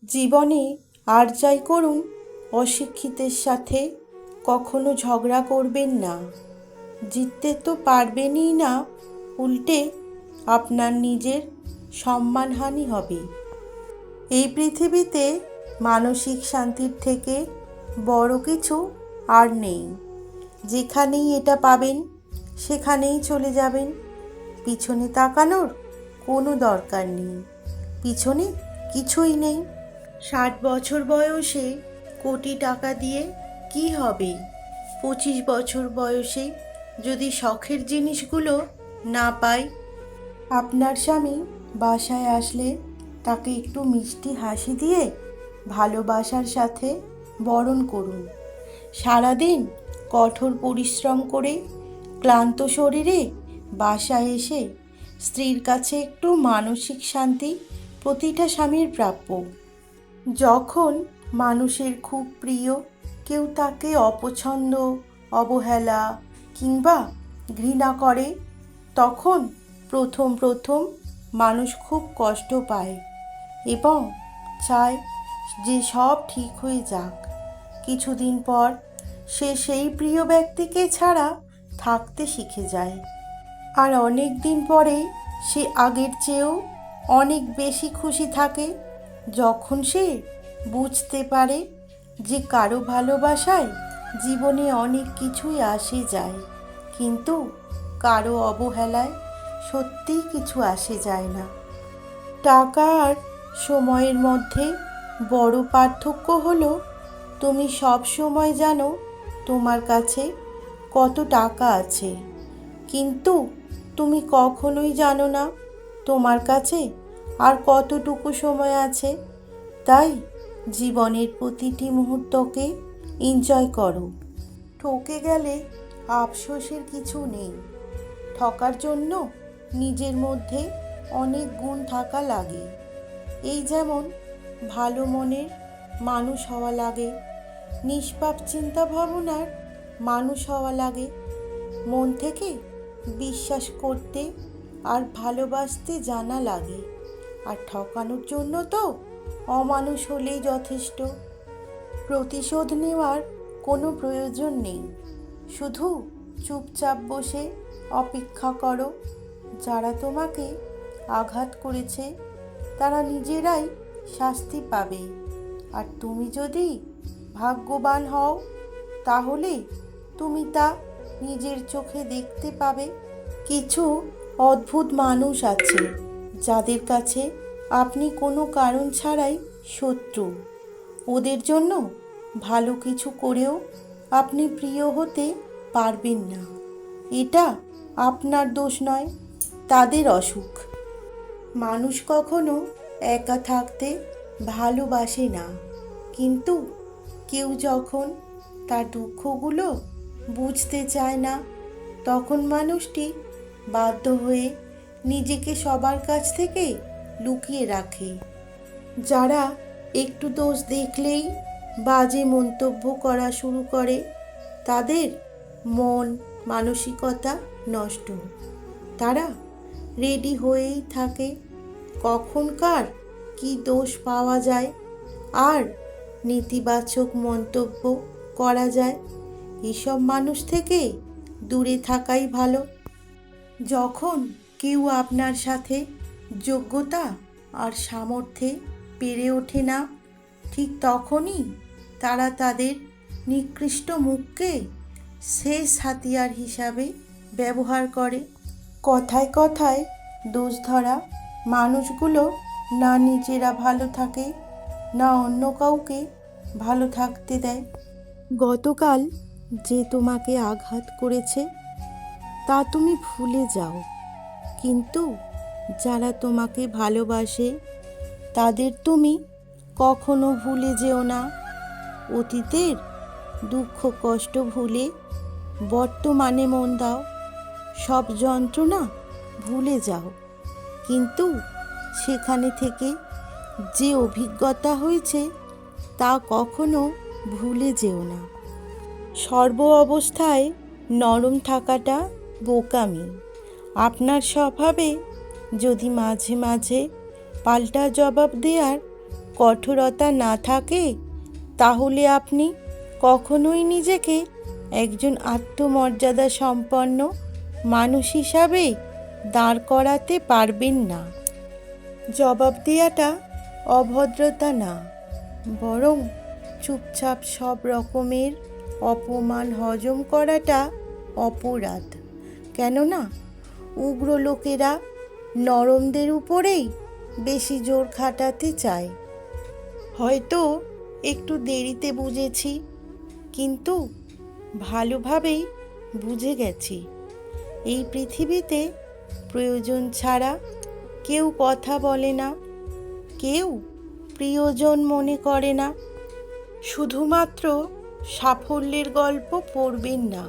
জীবনে আর যাই করুন, অশিক্ষিতের সাথে কখনো ঝগড়া করবেন না। জিততে তো পারবেনই না, উল্টে আপনার নিজের সম্মানহানি হবে। এই পৃথিবীতে মানসিক শান্তির থেকে বড় কিছু আর নেই। যেখানেই এটা পাবেন সেখানেই চলে যাবেন। পিছনে তাকানোর কোনো দরকার নেই, পিছনে কিছুই নেই। 60 বছর বয়সে কোটি টাকা দিয়ে কি হবে? 25 বছর বয়সে যদি শখের জিনিসগুলো না পাই। আপনার স্বামী বাসায় আসলে তাকে একটু মিষ্টি হাসি দিয়ে ভালোবাসার সাথে বরণ করুন। সারাদিন কঠোর পরিশ্রম করে ক্লান্ত শরীরে বাসায় এসে স্ত্রীর কাছে একটু মানসিক শান্তি প্রতিটা স্বামীর প্রাপ্য। যখন মানুষের খুব প্রিয় কেউ তাকে অপছন্দ, অবহেলা কিংবা ঘৃণা করে, তখন প্রথম প্রথম মানুষ খুব কষ্ট পায় এবং চায় যে সব ঠিক হয়ে যাক। কিছুদিন পর সে সেই প্রিয় ব্যক্তিকে ছাড়া থাকতে শিখে যায়, আর অনেক দিন পরে সে আগের চেয়েও অনেক বেশি খুশি থাকে যখন সে বুঝতে পারে যে কারো ভালোবাসায় জীবনে অনেক কিছুই আসে যায়, কিন্তু কারো অবহেলায় সত্যিই কিছু আসে যায় না। টাকা আর সময়ের মধ্যে বড় পার্থক্য হলো তুমি সব সময় জানো তোমার কাছে কত টাকা আছে, কিন্তু তুমি কখনোই জানো না তোমার কাছে আর কতটুকু সময় আছে। তাই জীবনের প্রতিটি মুহূর্তকে এনজয় করো। ঠকে গেলে আফসোসের কিছু নেই। ঠকার জন্য নিজের মধ্যে অনেক গুণ থাকা লাগে। এই যেমন ভালো মনের মানুষ হওয়া লাগে, নিষ্পাপ চিন্তা ভাবনার মানুষ হওয়া লাগে, মন থেকে বিশ্বাস করতে আর ভালোবাসতে জানা লাগে। আর ঠকানোর জন্য তো অমানুষ হলেই যথেষ্ট। প্রতিশোধ নেওয়ার কোনো প্রয়োজন নেই, শুধু চুপচাপ বসে অপেক্ষা করো। যারা তোমাকে আঘাত করেছে তারা নিজেরাই শাস্তি পাবে, আর তুমি যদি ভাগ্যবান হও তাহলে তুমি তা নিজের চোখে দেখতে পাবে। কিছু অদ্ভুত মানুষ আছে যাদের কাছে আপনি কোনো কারণ ছাড়াই শত্রু। ওদের জন্য ভালো কিছু করেও আপনি প্রিয় হতে পারবেন না। এটা আপনার দোষ নয়, তাদের অসুখ। মানুষ কখনো একা থাকতে ভালোবাসে না, কিন্তু কেউ যখন তার দুঃখগুলো বুঝতে চায় না, তখন মানুষটি বাধ্য হয়ে নিজেকে সবার কাছ থেকে লুকিয়ে রাখে। যারা একটু দোষ দেখলেই বাজে মন্তব্য করা শুরু করে, তাদের মন মানসিকতা নষ্ট। তারা রেডি হয়েই থাকে কখন কার কী দোষ পাওয়া যায় আর নেতিবাচক মন্তব্য করা যায়। এসব মানুষ থেকে দূরে থাকাই ভালো। যখন কেউ আপনার সাথে যোগ্যতা আর সামর্থ্যে পেরে ওঠে না, ঠিক তখনই তারা তাদের নিকৃষ্ট মুখকে শেষ হাতিয়ার হিসাবে ব্যবহার করে। কথায় কথায় দোষ ধরা মানুষগুলো না নিজেরা ভালো থাকে, না অন্য কাউকে ভালো থাকতে দেয়। গতকাল যে তোমাকে আঘাত করেছে তা তুমি ভুলে যাও, কিন্তু যারা তোমাকে ভালোবাসে তাদের তুমি কখনো ভুলে যেও না। অতীতের দুঃখ কষ্ট ভুলে বর্তমানে মন দাও। সব যন্ত্রণা ভুলে যাও, কিন্তু সেখানে থেকে যে অভিজ্ঞতা হয়েছে তা কখনো ভুলে যেও না। সর্ব অবস্থায় নরম থাকাটা বোকামি। আপনার স্বভাবে যদি মাঝে মাঝে পাল্টা জবাব দেওয়ার কঠোরতা না থাকে, তাহলে আপনি কখনোই নিজেকে একজন আত্মমর্যাদা সম্পন্ন মানুষ হিসাবে দাঁড় করাতে পারবেন না। জবাব দেওয়াটা অভদ্রতা না, বরং চুপচাপ সব রকমের অপমান হজম করাটা অপরাধ। কেননা উগ্র লোকেরা নরমদের উপরেই বেশি জোর খাটাতে চায়। হয়তো একটু দেরিতে বুঝেছি, কিন্তু ভালোভাবেই বুঝে গেছি। এই পৃথিবীতে প্রয়োজন ছাড়া কেউ কথা বলে না, কেউ প্রিয়জন মনে করে না। শুধুমাত্র সাফল্যের গল্প পড়বেন না,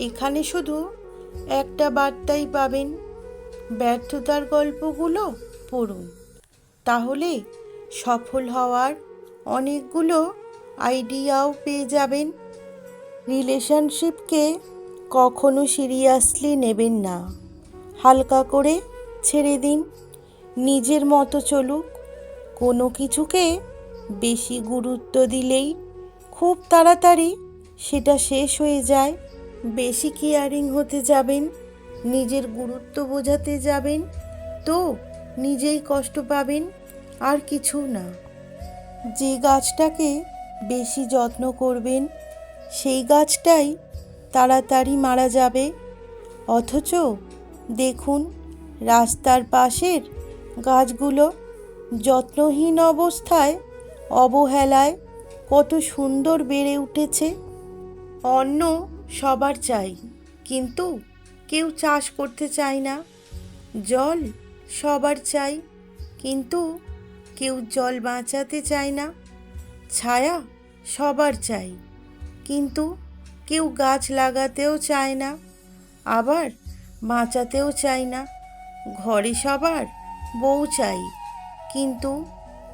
এখানে শুধু একটা বার্তাই পাবেন, ব্যর্থতার গল্পগুলো পড়ুন। তাহলে সফল হওয়ার অনেকগুলো আইডিয়াও পেয়ে যাবেন। রিলেশনশিপকে কখনো সিরিয়াসলি নেবেন না, হালকা করে ছেড়ে দিন, নিজের মতো চলুক। কোনো কিছুকে বেশি গুরুত্ব দিলেই খুব তাড়াতাড়ি সেটা শেষ হয়ে যায়। বেশি কেয়ারিং হতে যাবেন, নিজের গুরুত্ব বোঝাতে যাবেন তো নিজেই কষ্ট পাবেন, আর কিছু না। যে গাছটাকে বেশি যত্ন করবেন সেই গাছটাই তাড়াতাড়ি মারা যাবে। অথচ দেখুন, রাস্তার পাশের গাছগুলো যত্নহীন অবস্থায়, অবহেলায় কত সুন্দর বেড়ে উঠেছে। অন্ন সবার চাই, কিন্তু কেউ চাষ করতে চায় না। জল সবার চাই, কিন্তু কেউ জল বাঁচাতে চায় না। ছায়া সবার চাই, কিন্তু কেউ গাছ লাগাতেও চায় না, আবার বাঁচাতেও চায় না। ঘরে সবার বউ চাই, কিন্তু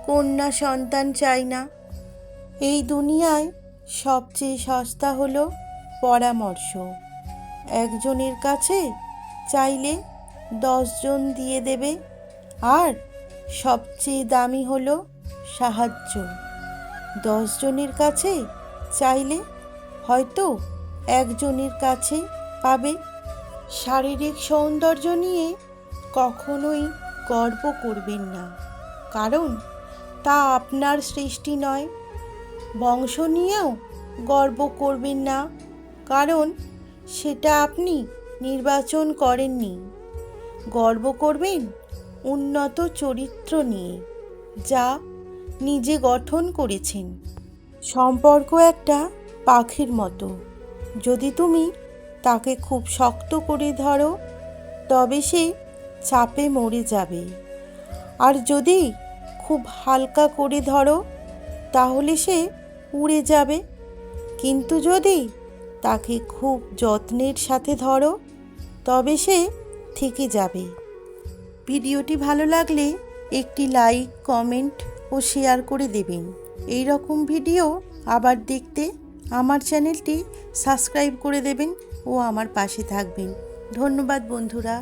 কন্যা সন্তান চাই না। এই দুনিয়ায় সবচেয়ে সস্তা হলো পরামর্শ। একজনের কাছে চাইলে 10 জন দিয়ে দেবে। আর সবচেয়ে দামি হলো সাহায্য। 10 জনের কাছে চাইলে হয়তো একজনের কাছে পাবে। শারীরিক সৌন্দর্য নিয়ে কখনোই গর্ব করবেন না, কারণ তা আপনার সৃষ্টি নয়। বংশ নিয়েও গর্ব করবেন না, কারণ সেটা আপনি নির্বাচন করেননি। গর্ব করবেন উন্নত চরিত্র নিয়ে, যা নিজে গঠন করেছেন। সম্পর্ক একটা পাখির মতো, যদি তুমি তাকে খুব শক্ত করে ধরো তবে সে চাপে মরে যাবে, আর যদি খুব হালকা করে ধরো তাহলে সে উড়ে যাবে। কিন্তু যদি তাকে খুব যত্নের সাথে ধরো তবে সে থেকে যাবে। ভিডিওটি ভালো লাগলে একটি লাইক, কমেন্ট ও শেয়ার করে দেবেন। এই রকম ভিডিও আবার দেখতে আমার চ্যানেলটি সাবস্ক্রাইব করে দেবেন ও আমার পাশে থাকবেন। ধন্যবাদ বন্ধুরা।